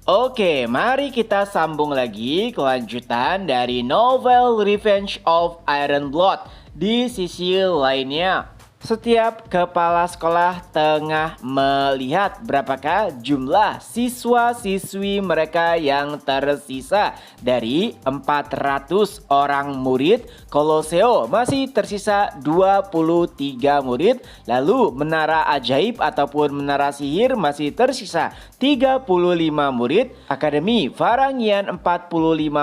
Oke, mari kita sambung lagi kelanjutan dari novel Revenge of Ironblood. Di sisi lainnya, setiap kepala sekolah tengah melihat berapakah jumlah siswa-siswi mereka yang tersisa. Dari 400 orang murid, Koloseo masih tersisa 23 murid. Lalu Menara Ajaib ataupun Menara Sihir masih tersisa 35 murid. Akademi Varangian 45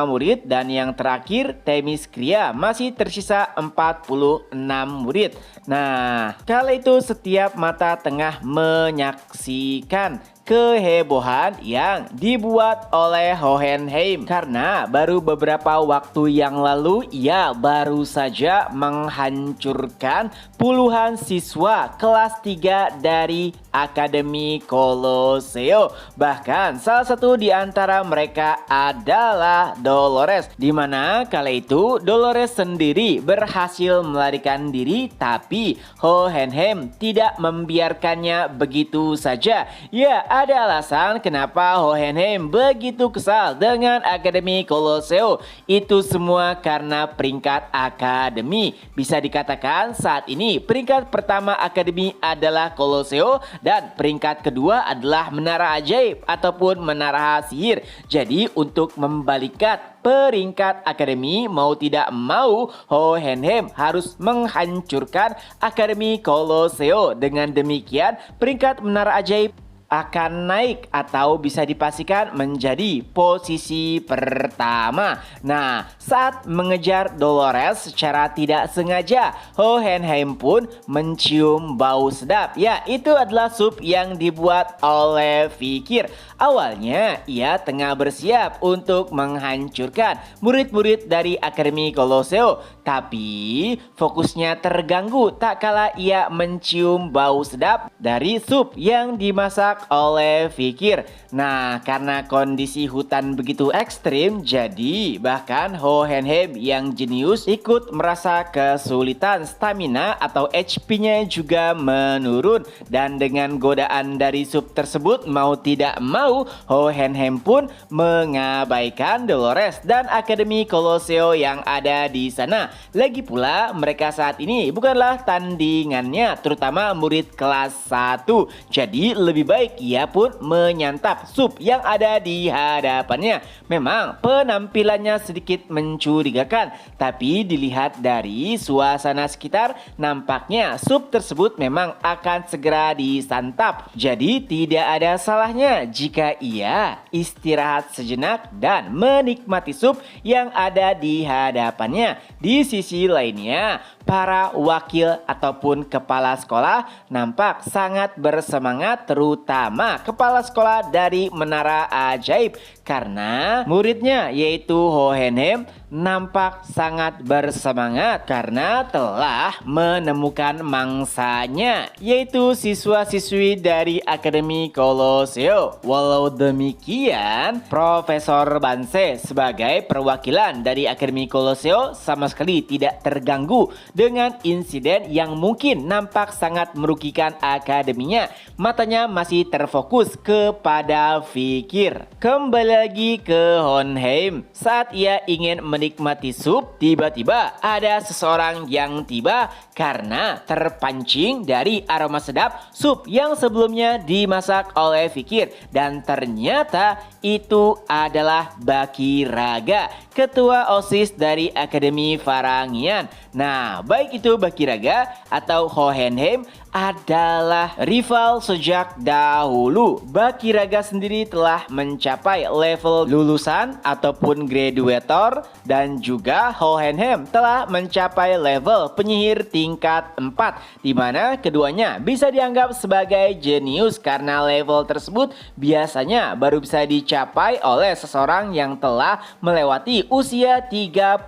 murid. Dan yang terakhir Themyscira masih tersisa 46 murid. Nah, kala itu setiap mata tengah menyaksikan kehebohan yang dibuat oleh Hohenheim karena baru beberapa waktu yang lalu ia baru saja menghancurkan puluhan siswa kelas 3 dari Akademi Koloseo. Bahkan salah satu di antara mereka adalah Dolores, di mana kala itu Dolores sendiri berhasil melarikan diri, tapi Hohenheim tidak membiarkannya begitu saja. Ya, ada alasan kenapa Hohenheim begitu kesal dengan Akademi Koloseo. Itu semua karena peringkat akademi. Bisa dikatakan saat ini peringkat pertama akademi adalah Koloseo dan peringkat kedua adalah Menara Ajaib ataupun Menara Sihir. Jadi untuk membalikkan peringkat akademi, mau tidak mau Hohenheim harus menghancurkan Akademi Koloseo. Dengan demikian peringkat Menara Ajaib akan naik atau bisa dipastikan menjadi posisi pertama. Nah, saat mengejar Dolores secara tidak sengaja, Hohenheim pun mencium bau sedap. Ya, itu adalah sup yang dibuat oleh Fikir. Awalnya ia tengah bersiap untuk menghancurkan murid-murid dari Akademi Koloseo, tapi fokusnya terganggu tak kala ia mencium bau sedap dari sup yang dimasak oleh Fikir. Nah, karena kondisi hutan begitu ekstrim, jadi bahkan Hohenheim yang jenius ikut merasa kesulitan. Stamina atau HP-nya juga menurun. Dan dengan godaan dari sup tersebut, mau tidak mau Hohenheim pun mengabaikan Dolores dan Akademi Koloseo yang ada di sana. Lagi pula mereka saat ini bukanlah tandingannya, terutama murid kelas 1. Jadi lebih baik ia pun menyantap sup yang ada di hadapannya. Memang penampilannya sedikit mencurigakan, tapi dilihat dari suasana sekitar, nampaknya sup tersebut memang akan segera disantap. Jadi tidak ada salahnya jika ia istirahat sejenak dan menikmati sup yang ada di hadapannya. Di sisi lainnya, para wakil ataupun kepala sekolah nampak sangat bersemangat, terutama kepala sekolah dari Menara Ajaib, karena muridnya yaitu Hohenheim nampak sangat bersemangat karena telah menemukan mangsanya, yaitu siswa-siswi dari Akademi Koloseo. Walau demikian, Profesor Banse sebagai perwakilan dari Akademi Koloseo sama sekali tidak terganggu dengan insiden yang mungkin nampak sangat merugikan akademinya. Matanya masih terfokus kepada Fikir. Kembali lagi ke Hohenheim. Saat ia ingin menikmati sup, tiba-tiba ada seseorang yang tiba karena terpancing dari aroma sedap sup yang sebelumnya dimasak oleh Fikir. Dan ternyata itu adalah Bakiraga, ketua OSIS dari Akademi Varangian. Nah, baik itu Bakiraga atau Hohenheim adalah rival sejak dahulu. Bakiraga sendiri telah mencapai level lulusan ataupun graduator, dan juga Hohenheim telah mencapai level penyihir tingkat 4, di mana keduanya bisa dianggap sebagai jenius karena level tersebut biasanya baru bisa dicapai oleh seseorang yang telah melewati usia 30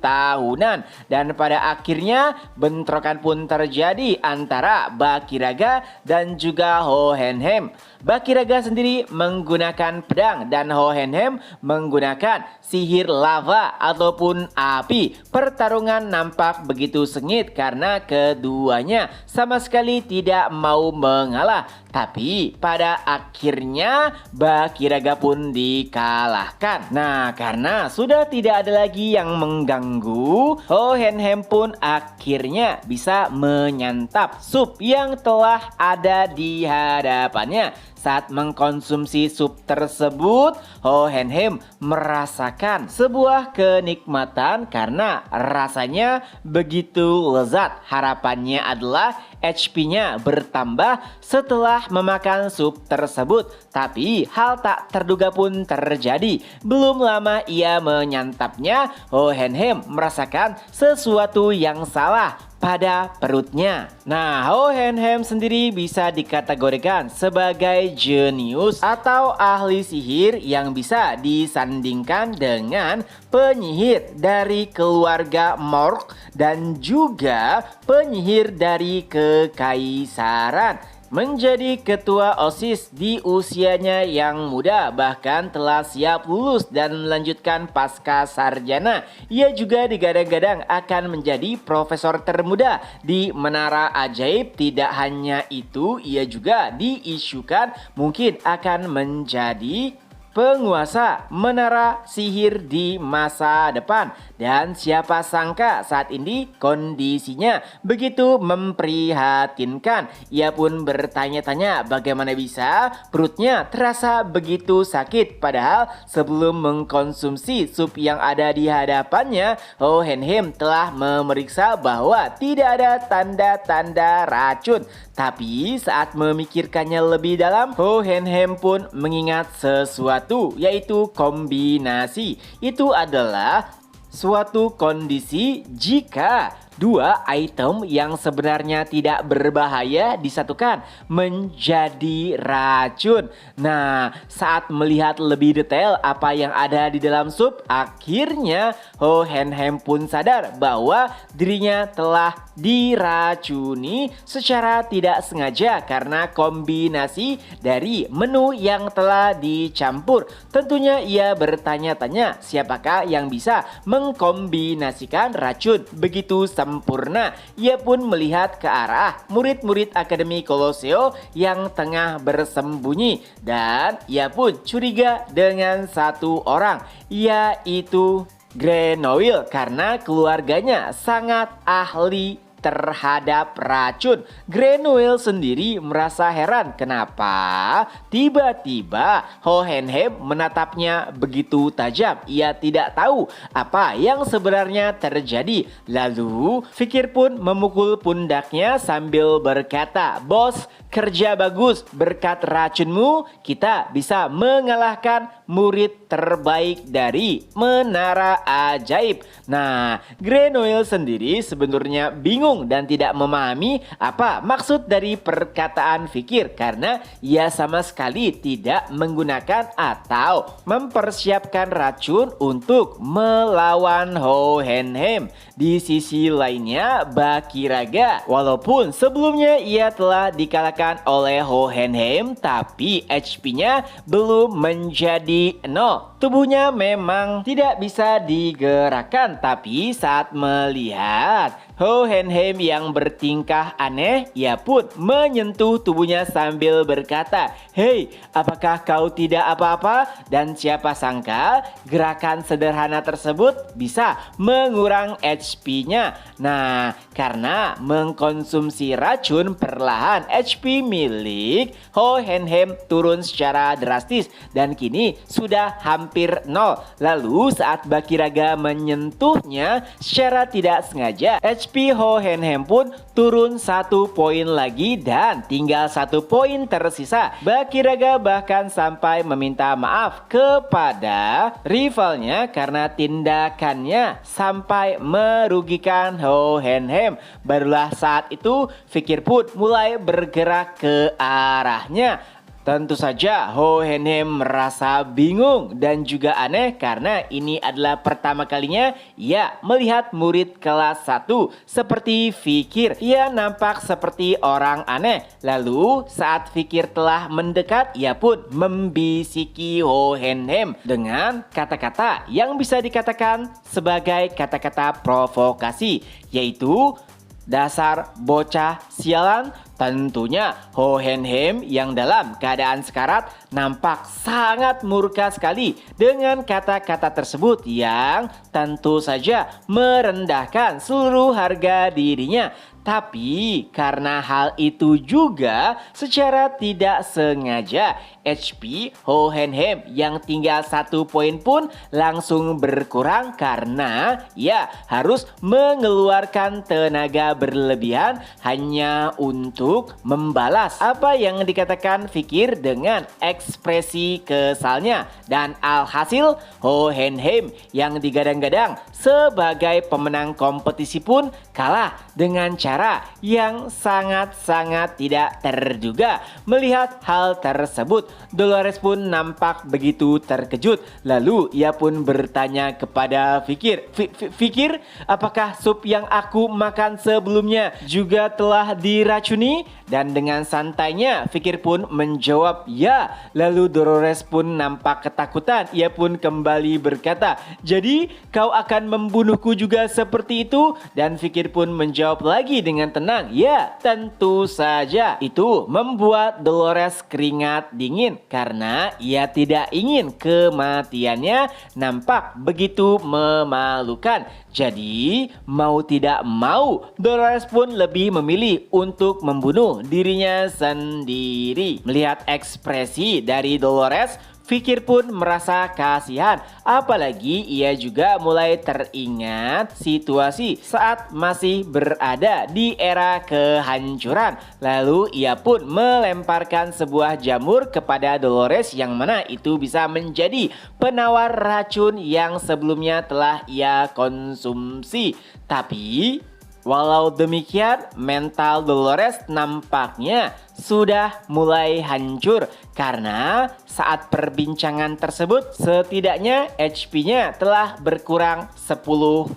tahunan. Dan pada akhirnya bentrokan pun terjadi antara Bakiraga dan juga Hohenheim. Bakiraga sendiri menggunakan pedang dan Hohenheim menggunakan sihir lava ataupun api. Pertarungan nampak begitu sengit karena keduanya sama sekali tidak mau mengalah. Tapi pada akhirnya Bakiraga pun dikalahkan. Nah, karena sudah tidak ada lagi yang mengganggu, Hohenheim pun akhirnya bisa menyantap sup yang telah ada di hadapannya. Saat mengkonsumsi sup tersebut, Hohenheim merasakan sebuah kenikmatan karena rasanya begitu lezat. Harapannya adalah HP-nya bertambah setelah memakan sup tersebut. Tapi hal tak terduga pun terjadi. Belum lama ia menyantapnya, Hohenheim merasakan sesuatu yang salah pada perutnya. Nah, Hohenheim sendiri bisa dikategorikan sebagai jenius atau ahli sihir yang bisa disandingkan dengan penyihir dari keluarga Mork dan juga penyihir dari kekaisaran. Menjadi ketua OSIS di usianya yang muda, bahkan telah siap lulus dan melanjutkan pasca sarjana. Ia juga digadang-gadang akan menjadi profesor termuda di Menara Ajaib. Tidak hanya itu, ia juga diisukan mungkin akan menjadi penguasa menara sihir di masa depan. Dan siapa sangka saat ini kondisinya begitu memprihatinkan. Ia pun bertanya-tanya bagaimana bisa perutnya terasa begitu sakit. Padahal sebelum mengkonsumsi sup yang ada di hadapannya, Hohenheim telah memeriksa bahwa tidak ada tanda-tanda racun. Tapi saat memikirkannya lebih dalam, Hohenheim pun mengingat sesuatu, yaitu kombinasi. Itu adalah suatu kondisi jika dua item yang sebenarnya tidak berbahaya disatukan menjadi racun. Nah, saat melihat lebih detail apa yang ada di dalam sup, akhirnya Hohenheim pun sadar bahwa dirinya telah diracuni secara tidak sengaja karena kombinasi dari menu yang telah dicampur. Tentunya ia bertanya-tanya siapakah yang bisa mengkombinasikan racun begitu sempurna. Ia pun melihat ke arah murid-murid Akademi Koloseo yang tengah bersembunyi dan ia pun curiga dengan satu orang, yaitu Grenoil, karena keluarganya sangat ahli terhadap racun. Grenoil sendiri merasa heran kenapa tiba-tiba Hohenheim menatapnya begitu tajam. Ia tidak tahu apa yang sebenarnya terjadi. Lalu Fikir pun memukul pundaknya sambil berkata, "Bos, kerja bagus. Berkat racunmu kita bisa mengalahkan murid terbaik dari Menara Ajaib." Nah, Grenoil sendiri sebenarnya bingung dan tidak memahami apa maksud dari perkataan Fikir karena ia sama sekali tidak menggunakan atau mempersiapkan racun untuk melawan Hohenheim. Di sisi lainnya, Bakiraga, walaupun sebelumnya ia telah dikalahkan oleh Hohenheim, tapi HP-nya belum menjadi 0. Tubuhnya memang tidak bisa digerakkan, tapi saat melihat Hohenheim yang bertingkah aneh, ia pun menyentuh tubuhnya sambil berkata, "Hei, apakah kau tidak apa-apa?" Dan siapa sangka gerakan sederhana tersebut bisa mengurang HP-nya. Nah, karena mengkonsumsi racun, perlahan HP milik Hohenheim turun secara drastis dan kini sudah hampir 0. Lalu saat Bakiraga menyentuhnya secara tidak sengaja, HP Hohenheim pun turun 1 poin lagi dan tinggal 1 poin tersisa. Bakiraga bahkan sampai meminta maaf kepada rivalnya karena tindakannya sampai merugikan Hohenheim. Barulah saat itu Fikir pun mulai bergerak ke arahnya. Tentu saja Ho Hen Hem merasa bingung dan juga aneh karena ini adalah pertama kalinya ia melihat murid kelas 1 seperti Fikir. Ia nampak seperti orang aneh. Lalu saat Fikir telah mendekat, ia pun membisiki Ho Hen Hem dengan kata-kata yang bisa dikatakan sebagai kata-kata provokasi, yaitu dasar bocah sialan. Tentunya Ho Hen Hem yang dalam keadaan sekarat nampak sangat murka sekali dengan kata-kata tersebut yang tentu saja merendahkan seluruh harga dirinya. Tapi karena hal itu juga secara tidak sengaja HP Ho Hen Hem yang tinggal 1 poin pun langsung berkurang karena ia harus mengeluarkan tenaga berlebihan hanya untuk membalas apa yang dikatakan Fikir dengan ekspresi kesalnya. Dan alhasil Ho Hen Hem yang digadang-gadang sebagai pemenang kompetisi pun kalah dengan cara yang sangat-sangat tidak terduga. Melihat hal tersebut, Dolores pun nampak begitu terkejut. Lalu ia pun bertanya kepada Fikir, Fikir, apakah sup yang aku makan sebelumnya juga telah diracuni? Dan dengan santainya Fikir pun menjawab ya. Lalu Dolores pun nampak ketakutan. Ia pun kembali berkata, jadi kau akan membunuhku juga seperti itu? Dan Fikir pun menjawab lagi dengan tenang, ya tentu saja. Itu membuat Dolores keringat dingin karena ia tidak ingin kematiannya nampak begitu memalukan. Jadi mau tidak mau Dolores pun lebih memilih untuk membunuh dirinya sendiri. Melihat ekspresi dari Dolores, Fikir pun merasa kasihan, apalagi ia juga mulai teringat situasi saat masih berada di era kehancuran. Lalu ia pun melemparkan sebuah jamur kepada Dolores yang mana itu bisa menjadi penawar racun yang sebelumnya telah ia konsumsi. Tapi walau demikian, mental Dolores nampaknya sudah mulai hancur karena saat perbincangan tersebut setidaknya HP-nya telah berkurang 10%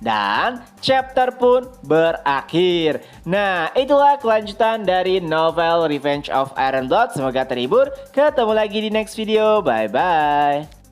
dan chapter pun berakhir. Nah, itulah kelanjutan dari novel Revenge of Iron Blood. Semoga terhibur. Ketemu lagi di next video. Bye bye.